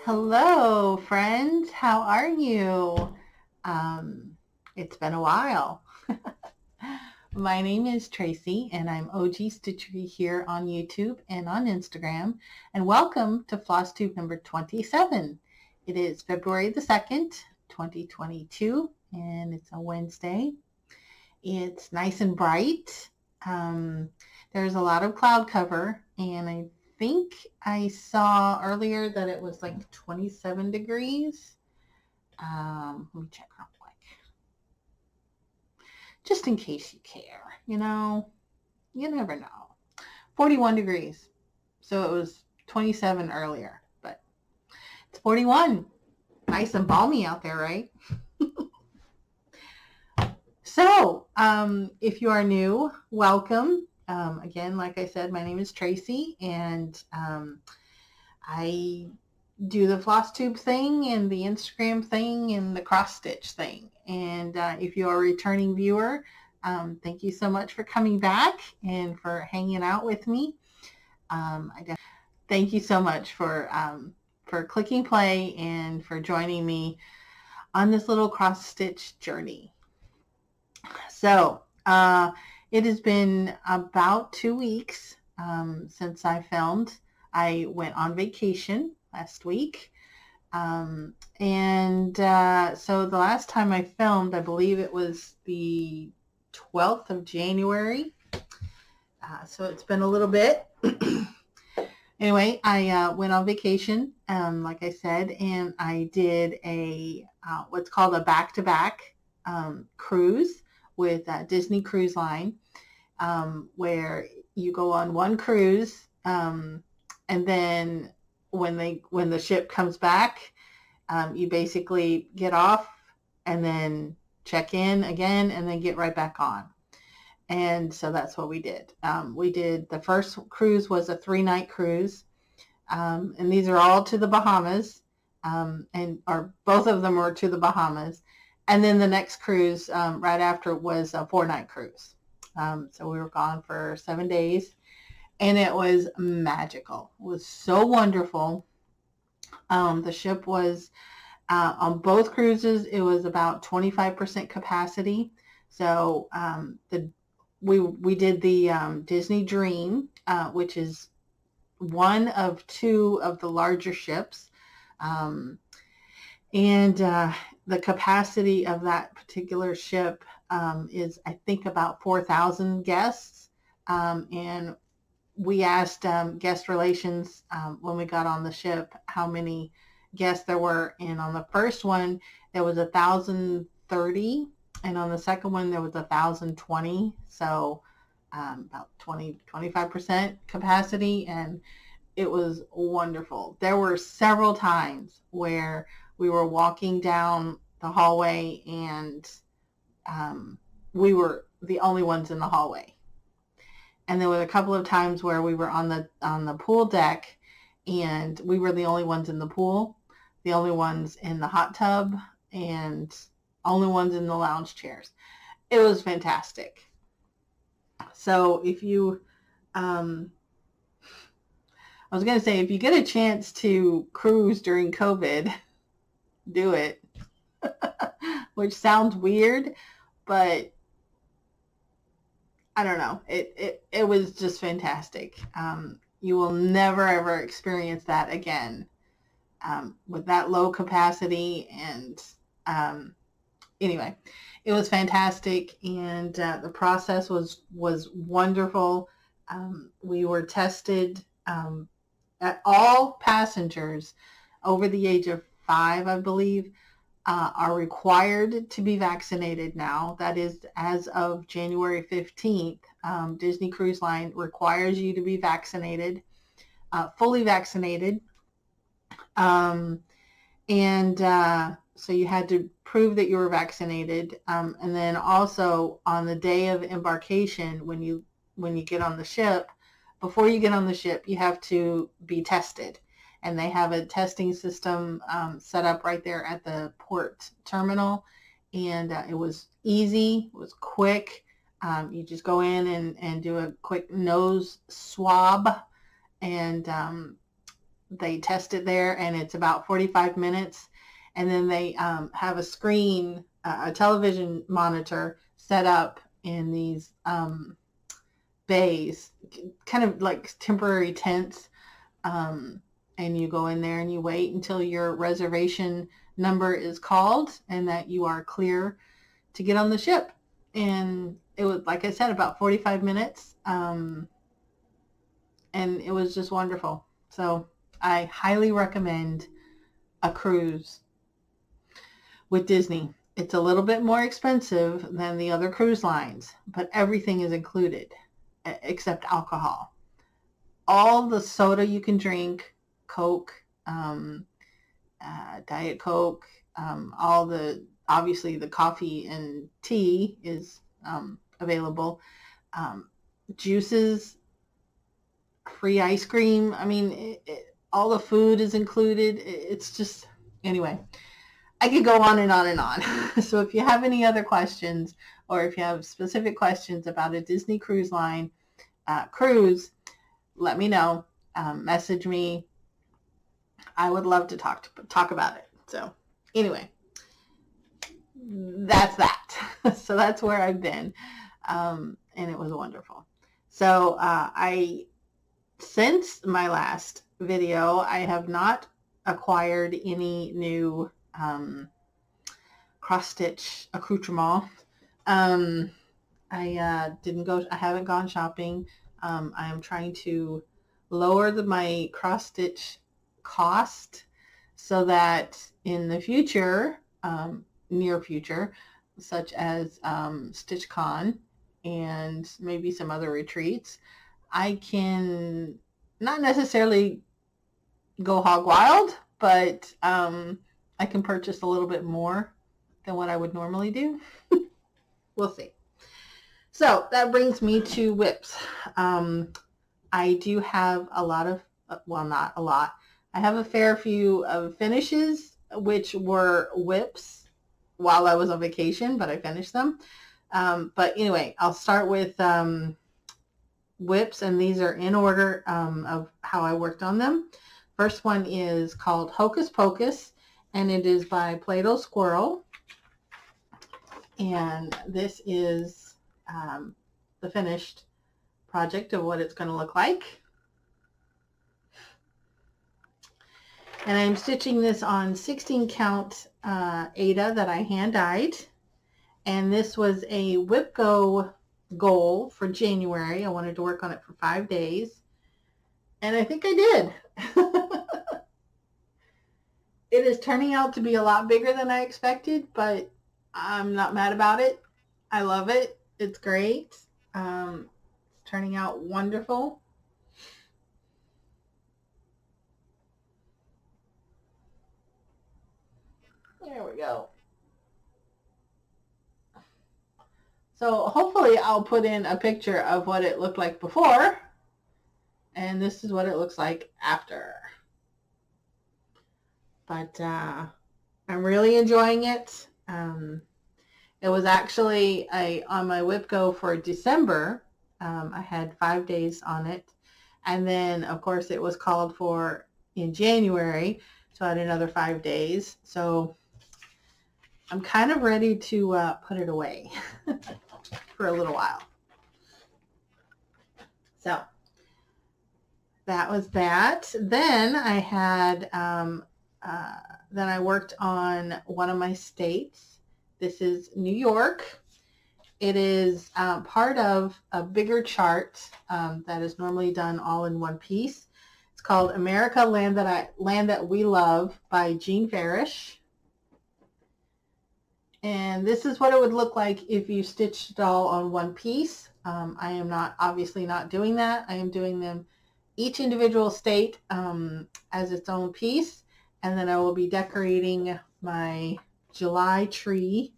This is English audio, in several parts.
Hello, friends. How are you? It's been a while. My name is Tracy, and I'm OG Stitchery here on YouTube and on Instagram. And welcome to Flosstube number 27. It is February the 2nd, 2022, and it's a Wednesday. It's nice and bright. There's a lot of cloud cover, and I think I saw earlier that it was like 27 degrees. Let me check real quick. Just in case you care, you never know. 41 degrees. So it was 27 earlier, but it's 41. Nice and balmy out there, right? So, if you are new, welcome. Again, like I said, my name is Tracy, and I do the Flosstube thing and the Instagram thing and the cross stitch thing. And if you are a returning viewer, thank you so much for coming back and for hanging out with me. Thank you so much for clicking play and for joining me on this little cross stitch journey. So it has been about 2 weeks since I filmed. I went on vacation last week. So the last time I filmed, I believe it was the 12th of January. So it's been a little bit. Anyway, I went on vacation, like I said, and I did a what's called a back-to-back cruise with Disney Cruise Line, where you go on one cruise, and then when the ship comes back, you basically get off and then check in again and then get right back on. And so that's what we did. The first cruise was a 3-night cruise, and these are all to the Bahamas, or both of them were to the Bahamas. And then the next cruise right after was a 4-night cruise. So we were gone for 7 days, and it was magical. It was so wonderful. The ship was, on both cruises, it was about 25% capacity. So we did the Disney Dream, which is one of 2 of the larger ships. The capacity of that particular ship is, I think, about 4,000 guests. And we asked guest relations when we got on the ship how many guests there were. And on the first one, there was 1,030. And on the second one, there was 1,020. So about 25% capacity. And it was wonderful. There were several times where we were walking down the hallway and we were the only ones in the hallway. And there were a couple of times where we were on the pool deck and we were the only ones in the pool, the only ones in the hot tub, and only ones in the lounge chairs. It was fantastic. So if you, I was going to say, if you get a chance to cruise during COVID, do it. Which sounds weird, but I don't know. It was just fantastic. You will never ever experience that again with that low capacity. And anyway, it was fantastic, and the process was wonderful. We were tested. All passengers over the age of 5, I believe, are required to be vaccinated now. That is, as of January 15th, Disney Cruise Line requires you to be vaccinated, fully vaccinated. So you had to prove that you were vaccinated. And then also on the day of embarkation, when you get on the ship, before you get on the ship, you have to be tested. And they have a testing system set up right there at the port terminal. And it was easy. It was quick. You just go in and do a quick nose swab. And they test it there, and it's about 45 minutes. And then they have a screen, a television monitor set up in these bays, kind of like temporary tents. And you go in there and you wait until your reservation number is called and that you are clear to get on the ship. And it was, like I said, about 45 minutes. And it was just wonderful. So I highly recommend a cruise with Disney. It's a little bit more expensive than the other cruise lines, but everything is included except alcohol. All the soda you can drink, Coke, Diet Coke, obviously the coffee and tea is available. Juices, free ice cream. I mean, all the food is included. It's just, anyway, I could go on and on and on. So if you have any other questions, or if you have specific questions about a Disney Cruise Line cruise, let me know. Message me. I would love to talk about it. So anyway, that's that. So that's where I've been. And it was wonderful. So since my last video, I have not acquired any new cross-stitch accoutrement. I haven't gone shopping. I am trying to lower my cross-stitch cost so that in the future, near future, such as StitchCon and maybe some other retreats, I can not necessarily go hog wild, but I can purchase a little bit more than what I would normally do. We'll see. So that brings me to WIPs. I do have a lot of, well, not a lot. I have a fair few of finishes, which were WIPs while I was on vacation, but I finished them. But anyway, I'll start with WIPs, and these are in order of how I worked on them. First one is called Hocus Pocus, and it is by Play-Doh Squirrel. And this is the finished project of what it's going to look like. And I'm stitching this on 16 count Aida that I hand dyed. And this was a WIPGO goal for January. I wanted to work on it for 5 days. And I think I did. It is turning out to be a lot bigger than I expected, but I'm not mad about it. I love it. It's great. It's turning out wonderful. There we go. So hopefully I'll put in a picture of what it looked like before. And this is what it looks like after. But I'm really enjoying it. It was actually on my WIPGO for December. I had 5 days on it. And then, of course, it was called for in January. So I had another 5 days. So I'm kind of ready to put it away for a little while. So that was that. Then I had, then I worked on one of my states. This is New York. It is part of a bigger chart that is normally done all in one piece. It's called America, Land That We Love by Jean Farish. And this is what it would look like if you stitched it all on one piece. I am obviously not doing that. I am doing them each individual state as its own piece. And then I will be decorating my July tree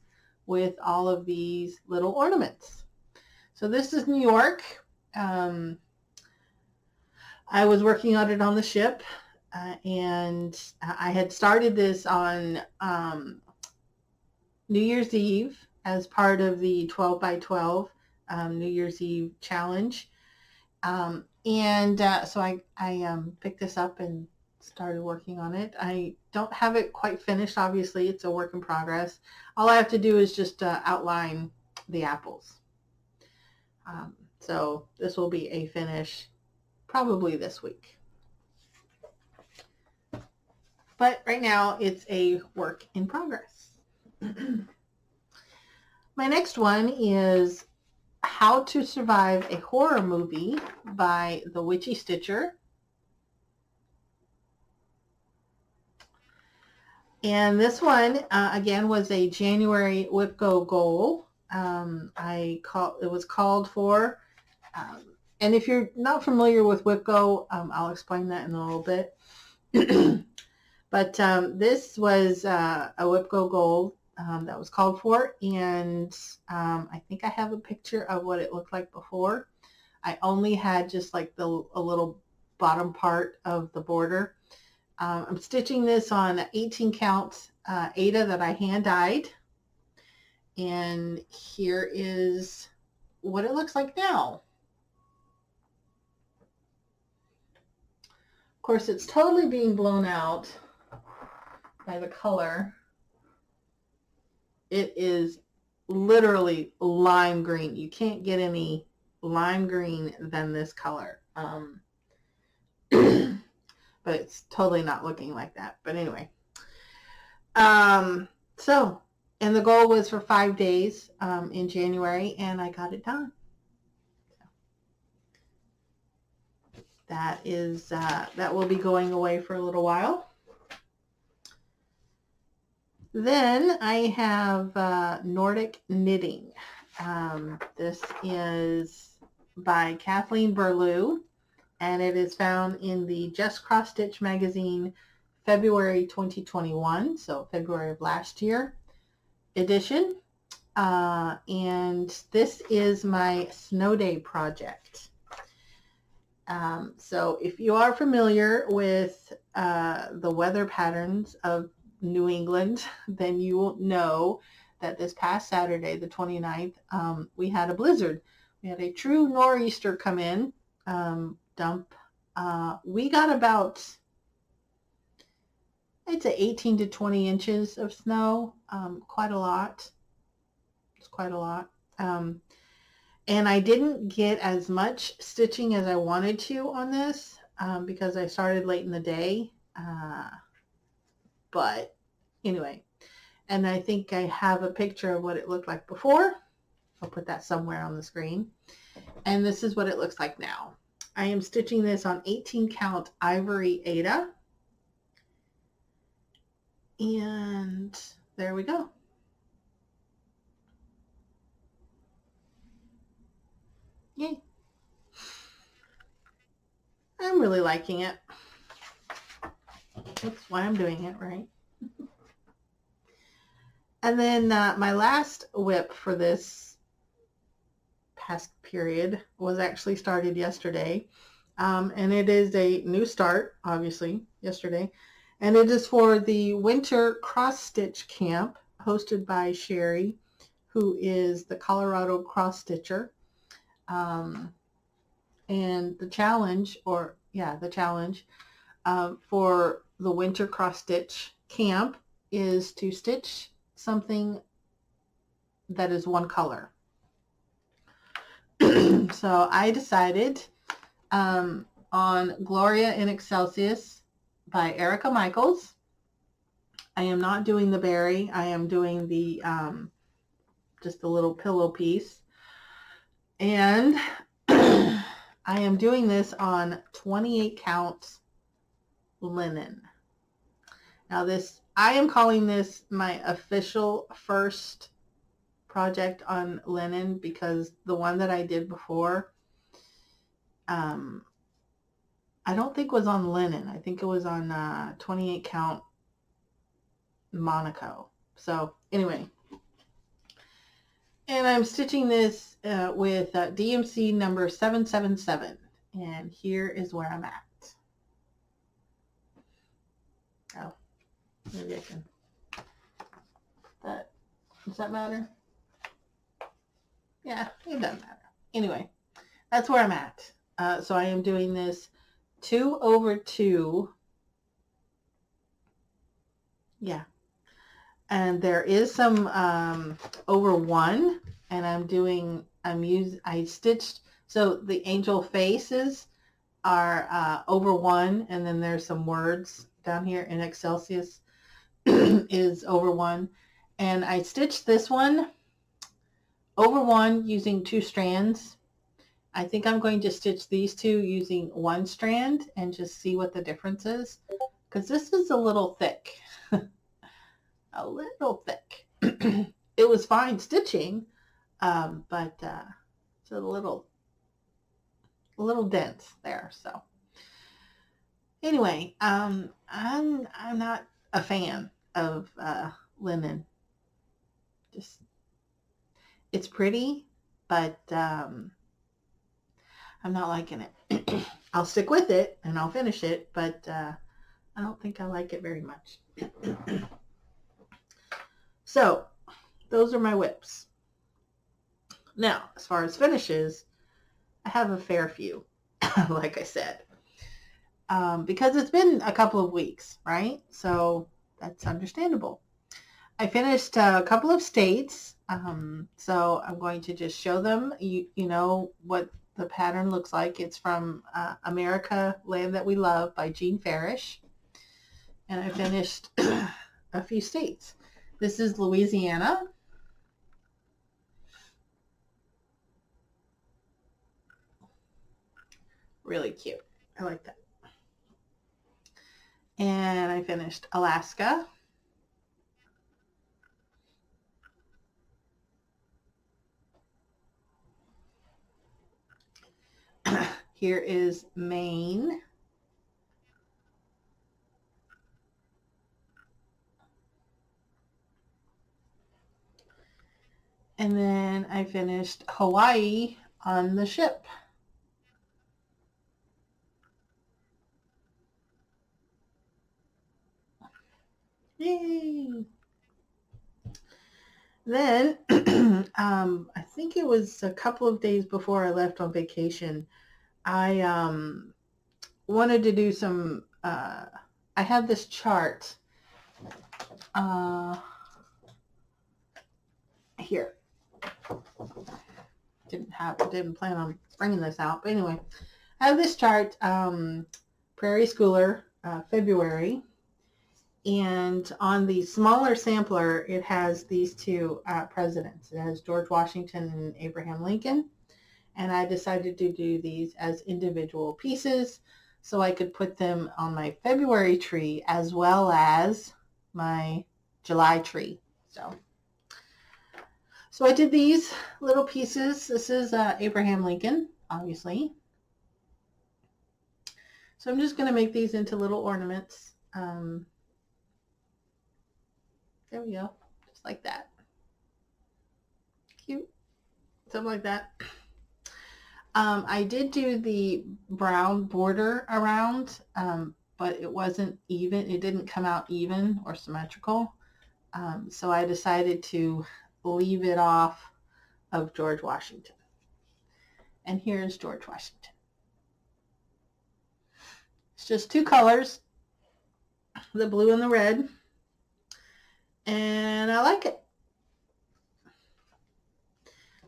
with all of these little ornaments. So this is New York. I was working on it on the ship, and I had started this on New Year's Eve as part of the 12 by 12 New Year's Eve challenge. So I picked this up and started working on it. I don't have it quite finished, obviously. It's a work in progress. All I have to do is just outline the apples. So this will be a finish probably this week. But right now it's a work in progress. My next one is How to Survive a Horror Movie by the Witchy Stitcher. And this one, again, was a January WIPGO goal. It was called for. And if you're not familiar with WIPGO, I'll explain that in a little bit. But this was a WIPGO goal that was called for, and I think I have a picture of what it looked like before. I only had just like a little bottom part of the border. I'm stitching this on 18 count Aida that I hand dyed, and here is what it looks like now. Of course, it's totally being blown out by the color. It is literally lime green. You can't get any lime green than this color. But it's totally not looking like that. But anyway. So, and the goal was for 5 days in January, and I got it done. So, that is, that will be going away for a little while. Then I have Nordic Knitting. This is by Kathleen Burlew, and it is found in the Just Cross Stitch magazine February 2021, so February of last year edition. And this is my snow day project. So if you are familiar with the weather patterns of New England, then you will know that this past Saturday, the 29th, we had a blizzard. We had a true nor'easter come in, dump. We got about, I'd say 18 to 20 inches of snow, quite a lot. It's quite a lot. And I didn't get as much stitching as I wanted to on this because I started late in the day. But anyway, and I think I have a picture of what it looked like before. I'll put that somewhere on the screen. And this is what it looks like now. I am stitching this on 18 count ivory Aida. And there we go. Yay. I'm really liking it. That's why I'm doing it, right? And then my last WIP for this past period was actually started yesterday. And it is a new start, obviously, yesterday. And it is for the Winter Cross Stitch Camp hosted by Sheri, who is the Colorado cross stitcher. And the challenge, for the Winter Cross Stitch Camp is to stitch something that is one color. So I decided on Gloria in Excelsis by Erica Michaels. I am not doing the berry. I am doing the just the little pillow piece. And I am doing this on 28 count linen. Now this, I am calling this my official first project on linen because the one that I did before, I don't think was on linen. I think it was on 28 count Monaco. So anyway, and I'm stitching this with DMC number 777, and here is where I'm at. Oh, maybe I can. Does that matter? Yeah, it doesn't matter. Anyway, that's where I'm at. So I am doing this 2/2 Yeah. And there is some over one, and I stitched, so the angel faces are over one, and then there's some words down here in Excelsius is over one. And I stitched this one over one using 2 strands. I think I'm going to stitch these 2 using 1 strand and just see what the difference is, because this is a little thick. A little thick. It was fine stitching, but it's a little dense there. So anyway, I'm not a fan of linen. Just it's pretty, but I'm not liking it. I'll stick with it and I'll finish it, but I don't think I like it very much. So those are my WIPs. Now, as far as finishes, I have a fair few, like I said, because it's been a couple of weeks, right? So that's understandable. I finished a couple of states, so I'm going to just show them, you know, what the pattern looks like. It's from America, Land That We Love by Jean Farish, and I finished a few states. This is Louisiana. Really cute. I like that. And I finished Alaska. Here is Maine. And then I finished Hawaii on the ship. Yay! Then, I think it was a couple of days before I left on vacation, I wanted to do some, I had this chart here. Didn't plan on bringing this out, but anyway, I have this chart, Prairie Schooler, February, and on the smaller sampler, it has these 2 presidents. It has George Washington and Abraham Lincoln, and I decided to do these as individual pieces so I could put them on my February tree as well as my July tree. So I did these little pieces. This is Abraham Lincoln, obviously. So I'm just going to make these into little ornaments. There we go. Just like that. Cute. Something like that. I did do the brown border around, but it wasn't even. It didn't come out even or symmetrical. So I decided to leave it off of George Washington. And here's George Washington. It's just 2 colors, the blue and the red. And I like it.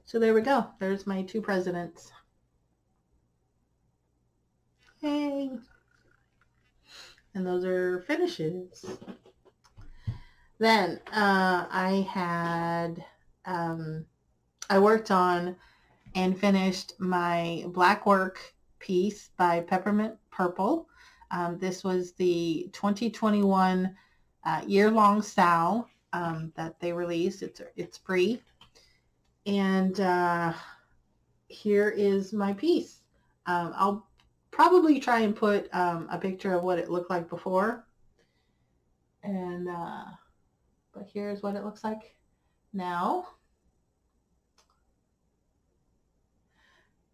So there we go. There's my 2 presidents. Yay. And those are finishes. Then I worked on and finished my black work piece by Peppermint Purple. This was the 2021 year-long sale that they released. It's free. And here is my piece. I'll probably try and put a picture of what it looked like before. And but here's what it looks like now.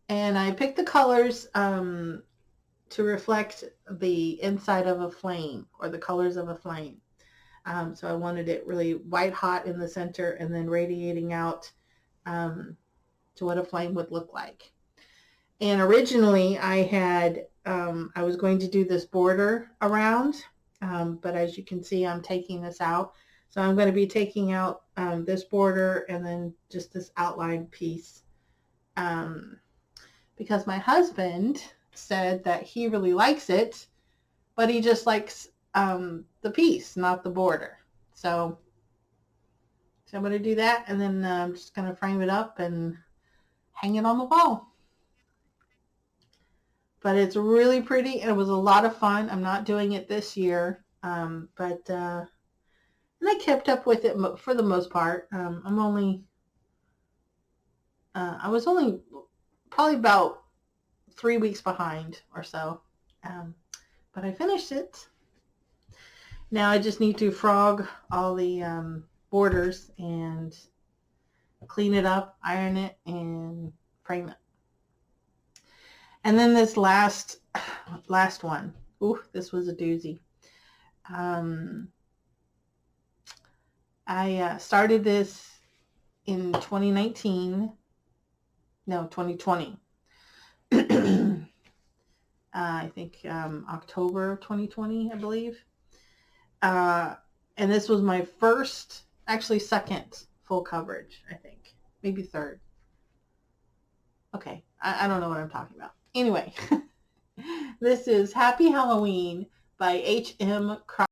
And I picked the colors to reflect the inside of a flame, or the colors of a flame. So I wanted it really white hot in the center and then radiating out to what a flame would look like. And originally I had, I was going to do this border around, But as you can see, I'm taking this out. So I'm going to be taking out this border and then just this outline piece. Because my husband said that he really likes it, but he just likes the piece, not the border. So I'm going to do that, and then I'm just going to frame it up and hang it on the wall. But it's really pretty, and it was a lot of fun. I'm not doing it this year, but and I kept up with it for the most part. I was only probably about 3 weeks behind or so, but I finished it. Now I just need to frog all the borders and clean it up, iron it, and frame it. And then this last one. Ooh, this was a doozy. I started this in 2019. No, 2020. I think October of 2020, I believe. And this was my first, actually second full coverage, I think. Maybe third. Okay, I don't know what I'm talking about. Anyway, this is Happy Halloween by H.M. Cross.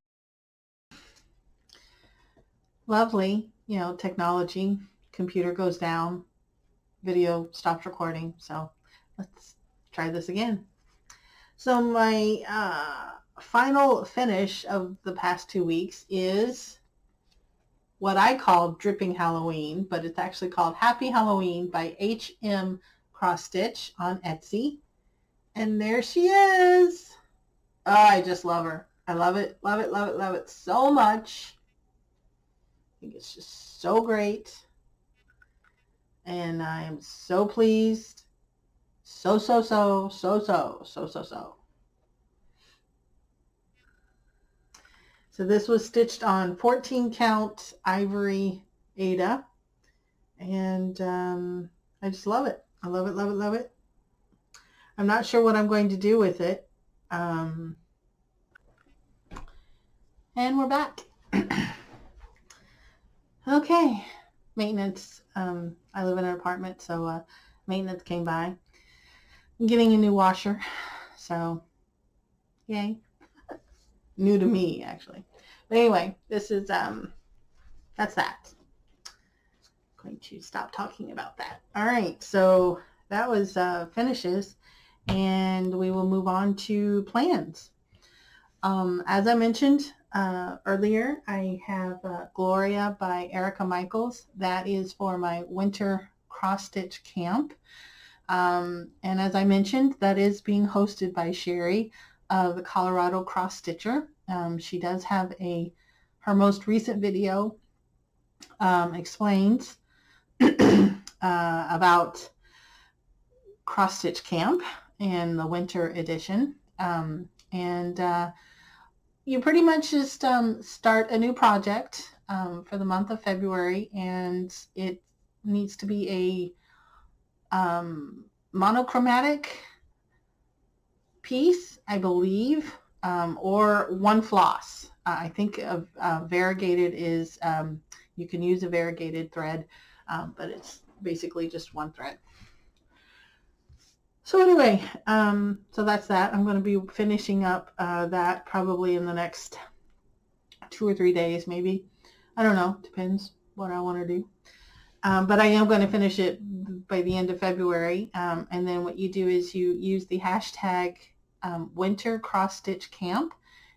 Lovely, technology. Computer goes down. Video stops recording. So let's try this again. So my final finish of the past 2 weeks is what I call Dripping Halloween, but it's actually called Happy Halloween by H.M. Cross Stitch on Etsy. And there she is. Oh, I just love her. I love it, love it, love it, love it so much. I think it's just so great. And I am so pleased. So. So this was stitched on 14 count ivory Aida. And I just love it. I love it, love it, love it. I'm not sure what I'm going to do with it. And we're back. Okay. Maintenance. I live in an apartment, so maintenance came by. I'm getting a new washer. So, yay. New to me, actually. But anyway, this is, that's that. I'm going to stop talking about that. All right. So that was finishes. And we will move on to plans. As I mentioned earlier, I have Gloria by Erica Michaels. That is for my winter cross-stitch camp. And as I mentioned, that is being hosted by Sheri of the Colorado Cross Stitcher. She does have her most recent video explains about cross stitch camp and the winter edition. You pretty much just start a new project for the month of February, and it needs to be a monochromatic piece, I believe, or one floss. I think of variegated is, you can use a variegated thread, but it's basically just one thread. So anyway, so that's that. I'm going to be finishing up that probably in the next 2 or 3 days, maybe. I don't know. Depends what I want to do. But I am going to finish it by the end of February. And then what you do is you use the hashtag Winter Cross Stitch Camp.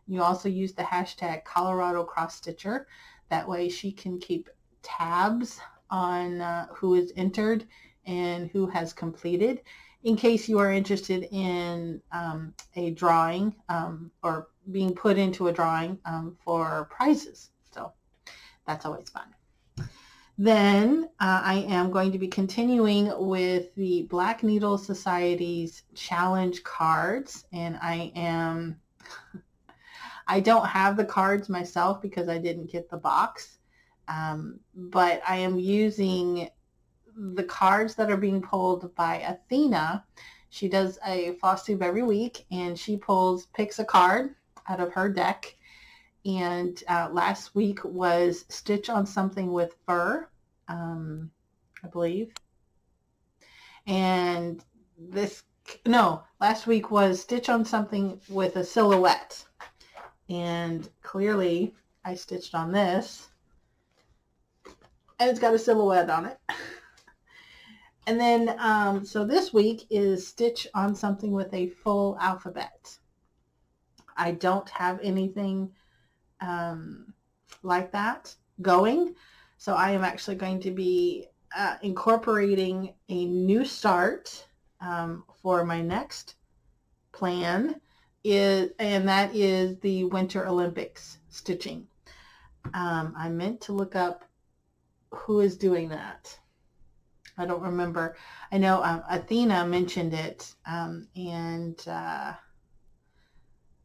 You also use the hashtag Colorado Cross Stitcher. That way she can keep tabs on who is entered and who has completed, in case you are interested in a drawing or being put into a drawing for prizes. So that's always fun. Then I am going to be continuing with the Black Needle Society's challenge cards, and I don't have the cards myself because I didn't get the box, but I am using the cards that are being pulled by Athena. She does a Flosstube every week, and she picks a card out of her deck. And last week was Stitch on Something with Fur, I believe. And last week was Stitch on Something with a Silhouette. And clearly I stitched on this, and it's got a silhouette on it. And then, so this week is Stitch on Something with a full alphabet. I don't have anything like that going. So I am actually going to be incorporating a new start for my next plan, and that is the Winter Olympics stitching. I meant to look up who is doing that. I don't remember. I know Athena mentioned it, and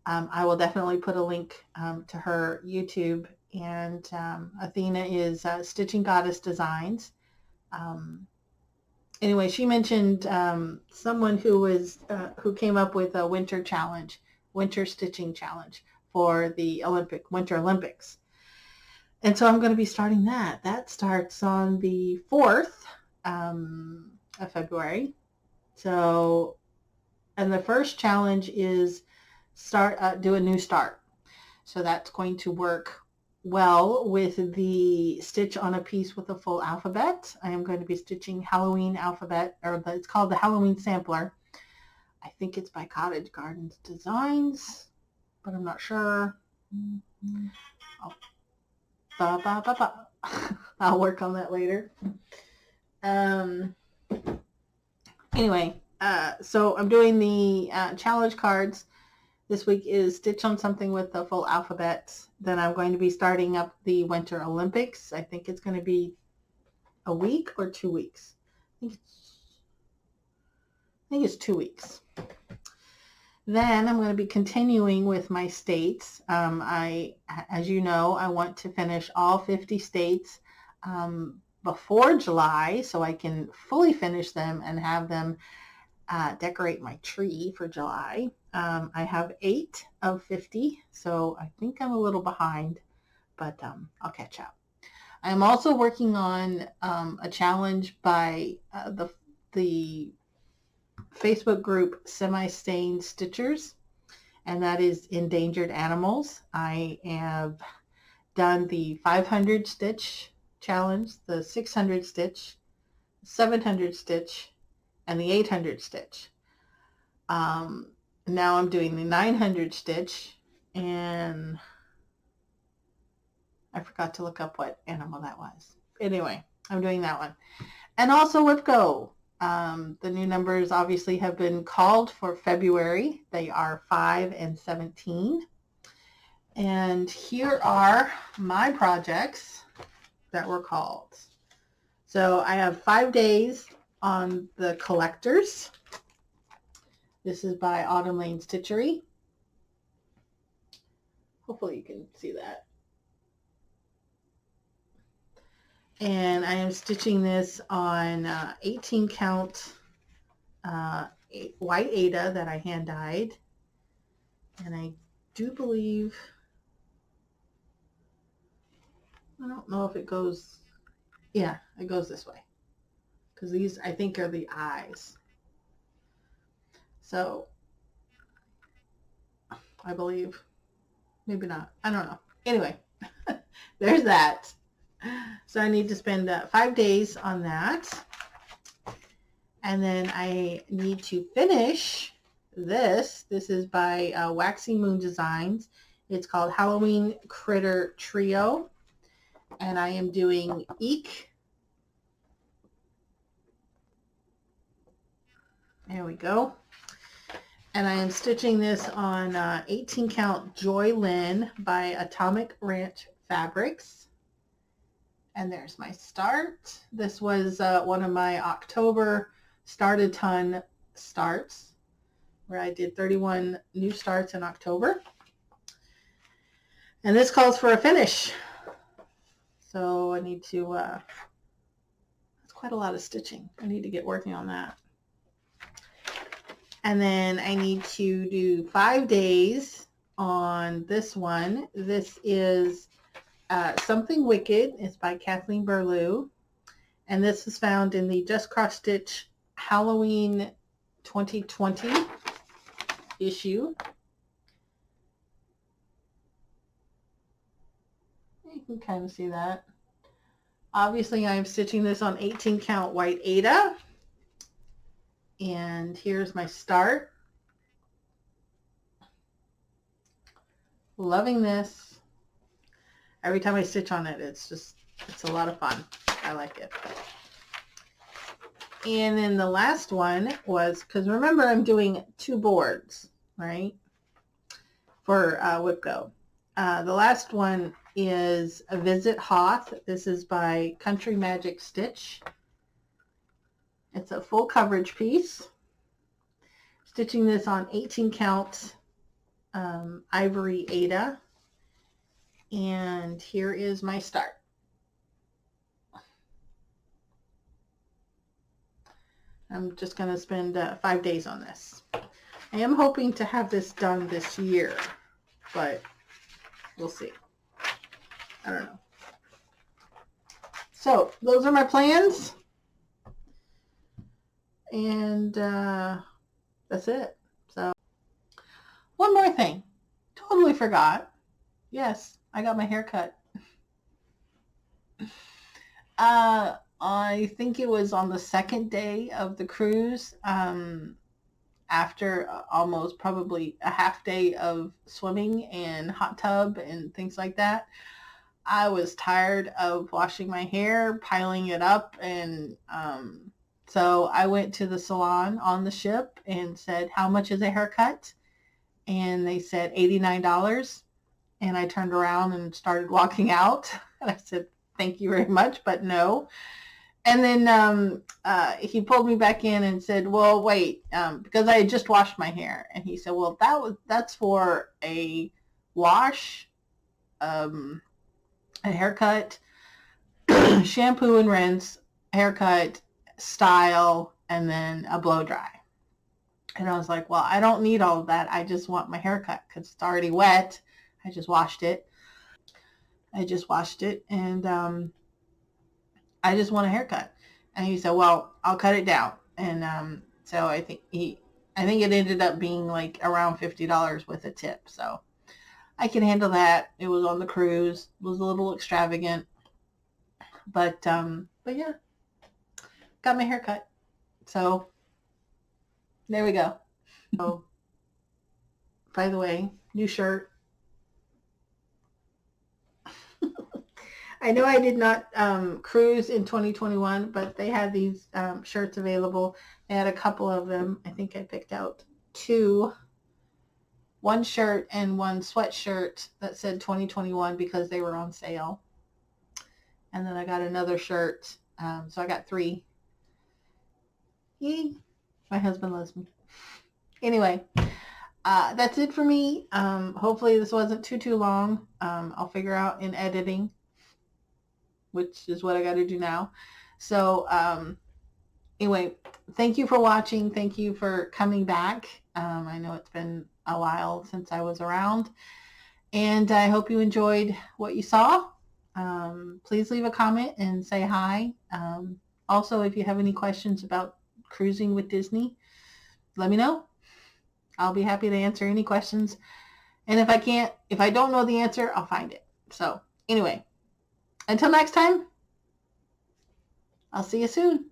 I will definitely put a link to her YouTube. And Athena is Stitching Goddess Designs. Anyway, she mentioned someone who came up with a winter stitching challenge for the Winter Olympics. And so I'm going to be starting that. That starts on the 4th of February. So, and the first challenge is do a new start. So that's going to work well with the Stitch on a Piece with a Full Alphabet. I am going to be stitching Halloween alphabet, it's called the Halloween Sampler. I think it's by Cottage Gardens Designs, but I'm not sure. I'll work on that later. Anyway, so I'm doing the challenge cards. This week is Stitch on Something with the Full Alphabet. Then I'm going to be starting up the Winter Olympics. I think it's going to be a week or 2 weeks. I think it's 2 weeks. Then I'm going to be continuing with my states. As you know, I want to finish all 50 states before July so I can fully finish them and have them decorate my tree for July. I have 8 of 50, so I think I'm a little behind, but I'll catch up. I'm also working on a challenge by the Facebook group Semi-Stained Stitchers, and that is endangered animals. I have done the 500 stitch challenge, the 600 stitch, 700 stitch, and the 800 stitch. Now I'm doing the 900 stitch, and I forgot to look up what animal that was. Anyway, I'm doing that one. And also WIPGO. The new numbers obviously have been called for February. They are 5 and 17. And here are my projects that were called. So I have 5 days on the collectors. This is by Autumn Lane Stitchery. Hopefully you can see that. And I am stitching this on 18 count white Ada that I hand dyed. And I do believe, I don't know if it goes, yeah, it goes this way. Because these, I think, are the eyes. So, I believe, maybe not. I don't know. Anyway, there's that. So I need to spend 5 days on that. And then I need to finish this. This is by Waxy Moon Designs. It's called Halloween Critter Trio. And I am doing Eek. There we go. And I am stitching this on 18 count Joy Lynn by Atomic Ranch Fabrics. And there's my start. This was one of my October Start-a-Ton starts, where I did 31 new starts in October. And this calls for a finish. So I need to, that's quite a lot of stitching. I need to get working on that. And then I need to do 5 days on this one. This is Something Wicked. It's by Kathleen Burlew. And this is found in the Just Cross Stitch Halloween 2020 issue. You can kind of see that. Obviously, I'm stitching this on 18 count white Aida. And here's my start. Loving this. Every time I stitch on it, it's a lot of fun. I like it. And then the last one was, because remember I'm doing 2 boards, right, for WIPGO. The last one is A Visit Hoth. This is by Country Magic Stitch. It's a full coverage piece. Stitching this on 18 count ivory Aida. And here is my start. I'm just going to spend 5 days on this. I am hoping to have this done this year, but we'll see. I don't know. So those are my plans. And that's it. So one more thing. Totally forgot. Yes, I got my hair cut. I think it was on the 2nd day of the cruise, after almost probably a half day of swimming and hot tub and things like that. I was tired of washing my hair, piling it up, and so I went to the salon on the ship and said, how much is a haircut? And they said $89. And I turned around and started walking out. And I said, thank you very much, but no. And then he pulled me back in and said, well, wait, because I had just washed my hair. And he said, well, that's for a wash, a haircut, shampoo and rinse, haircut, style, and then a blow dry. And I was like, well, I don't need all of that. I just want my haircut because it's already wet. I just washed it. And I just want a haircut. And he said, well, I'll cut it down. And so I think it ended up being like around $50 with a tip. So I can handle that. It was on the cruise. It was a little extravagant. But yeah, got my haircut. So there we go. So, by the way, new shirt. I know I did not cruise in 2021, but they had these shirts available. They had a couple of them. I think I picked out 2. One shirt and one sweatshirt that said 2021 because they were on sale. And then I got another shirt. So I got 3. Yay. My husband loves me. Anyway, that's it for me. Hopefully this wasn't too long. I'll figure out in editing, which is what I got to do now. So anyway, thank you for watching. Thank you for coming back. I know it's been a while since I was around, and I hope you enjoyed what you saw. Please leave a comment and say hi. Also, if you have any questions about cruising with Disney, let me know. I'll be happy to answer any questions. And if I don't know the answer, I'll find it. So anyway, until next time, I'll see you soon.